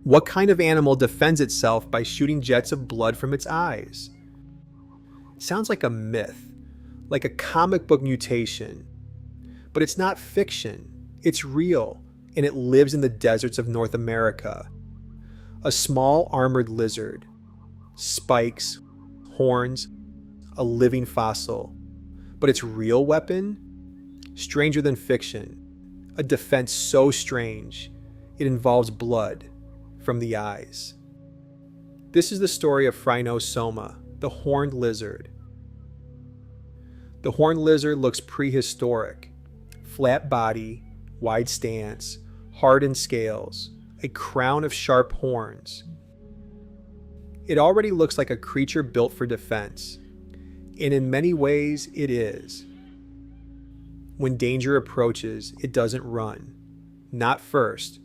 What kind of animal defends itself by shooting jets of blood from its eyes? Sounds like a myth, like a comic book mutation. But it's not fiction. It's real, and it lives in the deserts of North America. A small armored lizard. Spikes, horns, a living fossil. But its real weapon? Stranger than fiction. A defense so strange, it involves blood from the eyes. This is the story of Phrynosoma, the horned lizard. The horned lizard looks prehistoric. Flat body, wide stance, hardened scales, a crown of sharp horns. It already looks like a creature built for defense, and in many ways it is. When danger approaches, it doesn't run. Not first.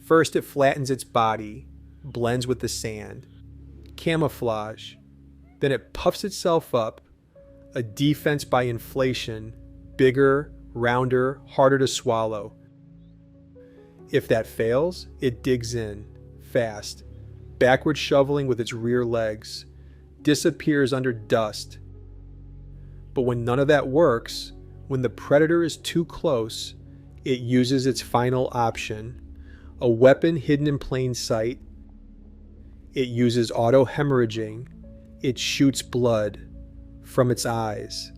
First it flattens its body, blends with the sand, camouflage, then it puffs itself up, a defense by inflation, bigger, rounder, harder to swallow. If that fails, it digs in, fast, backward shoveling with its rear legs, disappears under dust. But when none of that works, when the predator is too close, it uses its final option, a weapon hidden in plain sight. It uses auto-hemorrhaging. It shoots blood from its eyes.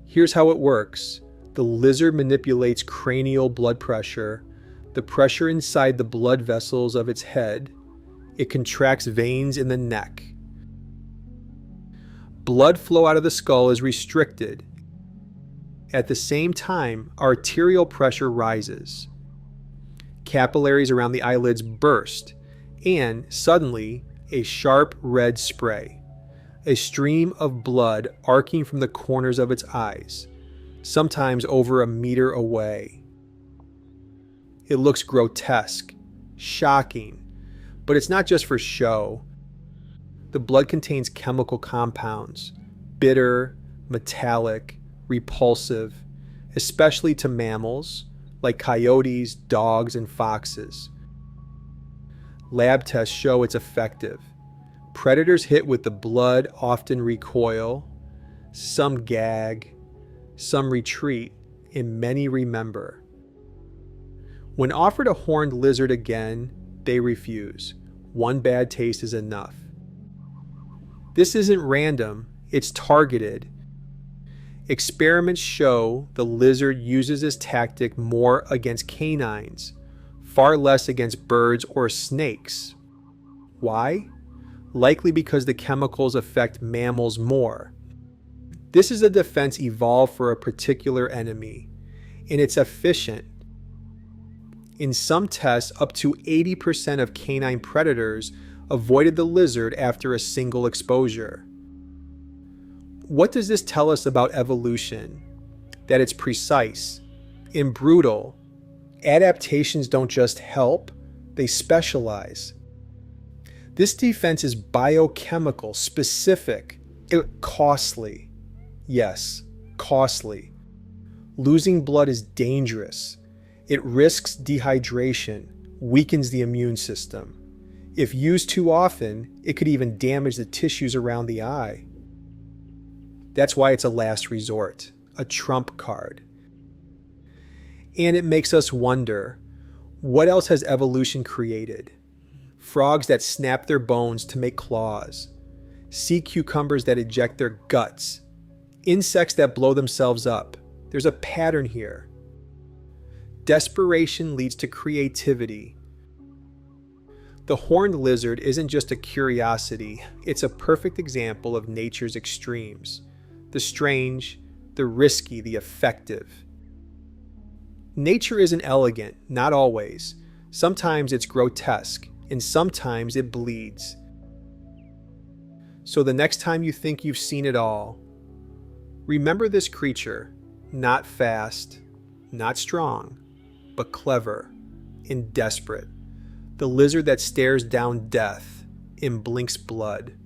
Here's how it works. The lizard manipulates cranial blood pressure, the pressure inside the blood vessels of its head. It contracts veins in the neck. Blood flow out of the skull is restricted. At the same time, arterial pressure rises. Capillaries around the eyelids burst, and suddenly, a sharp red spray. A stream of blood arcing from the corners of its eyes, sometimes over a meter away. It looks grotesque, shocking, but it's not just for show. The blood contains chemical compounds, bitter, metallic, repulsive, especially to mammals, like coyotes, dogs, and foxes. Lab tests show it's effective. Predators hit with the blood often recoil, some gag, some retreat, and many remember. When offered a horned lizard again, they refuse. One bad taste is enough. This isn't random, it's targeted. Experiments show the lizard uses this tactic more against canines, far less against birds or snakes. Why? Likely because the chemicals affect mammals more. This is a defense evolved for a particular enemy, and it's efficient. In some tests, up to 80% of canine predators avoided the lizard after a single exposure. What does this tell us about evolution? That it's precise and brutal. Adaptations don't just help, they specialize. This defense is biochemical, specific, costly. Yes, costly. Losing blood is dangerous. It risks dehydration, weakens the immune system. If used too often, it could even damage the tissues around the eye. That's why it's a last resort, a trump card. And it makes us wonder, what else has evolution created? Frogs that snap their bones to make claws, sea cucumbers that eject their guts, insects that blow themselves up. There's a pattern here. Desperation leads to creativity. The horned lizard isn't just a curiosity, it's a perfect example of nature's extremes. The strange, the risky, the effective. Nature isn't elegant, not always. Sometimes it's grotesque, and sometimes it bleeds. So the next time you think you've seen it all, remember this creature, not fast, not strong, but clever and desperate. The lizard that stares down death and blinks blood.